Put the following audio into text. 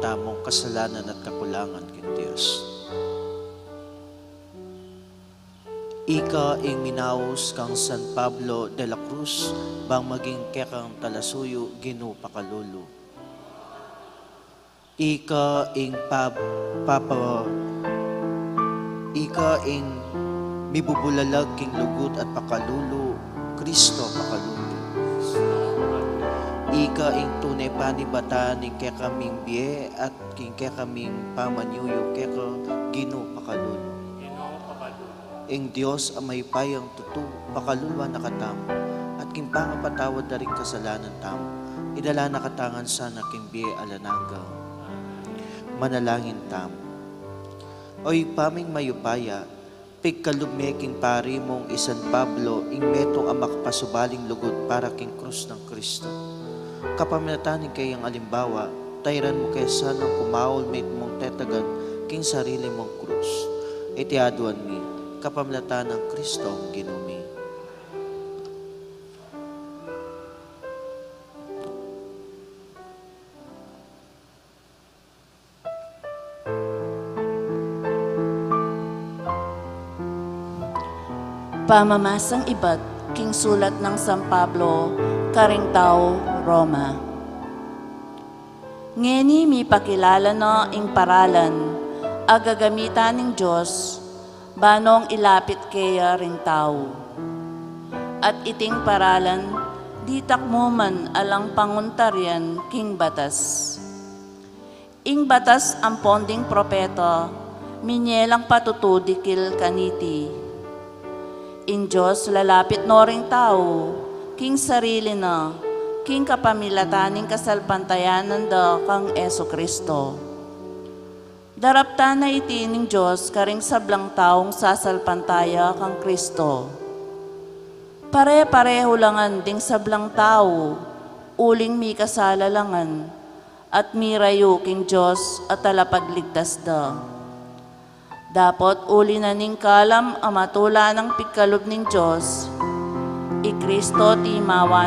tamong kasalanan at kakulangan ken Dios. Ika ing minaos kang San Pablo de la Cruz, bang maging kekang talasuyo Ginoo pakalulu. Ika ing Ika ing mibubulalag king lugod at pakalulu, Kristo pakalulu. Ika ing tunay panibata ni kekaming biye at king kekaming pamanyuyo keka Ginoo pakalulu. Ing Dios amay payang tutu pakalulwa nakatamo at king pangapatawad na rin kasalanan tamo. Idala nakatangan sana king biye alanangga. Manalangin tamo. Oy paming mayupaya, pigkalugme king pari mong isan Pablo ing metong amak pasubaling lugod para king krus ng Kristo. Kapaminatanin kayang alimbawa, tayran mo kaya sanang kumawol mate mong tetagan king sarili mong krus. Itiaduan mi, kapamlatan ng Kristo ang ginumi. Pamamasang ibat, king sulat ng San Pablo, Caringtao, Roma. Ngeni mi pakilala na ing paralan, agagamitan ng Diyos, banong ilapit kaya ring tao. At iting paralan, di takmo man alang panguntaryan king batas. Ing batas ang ponding propeta, minyelang patutudikil kaniti. In Diyos lalapit no ring tao, king sarili na, king kapamilataning kasalpantayanan da kang Eso Kristo. Darapta na iti ning Diyos karing sablang taong sasalpantaya kang Kristo. Pare-pareho langan ding sablang tao, uling mi kasalalangan, at mirayo king Diyos at talapagligtas da. Dapat uli na ning kalam amatula ng pigkalob ning Diyos, i Kristo ti mawan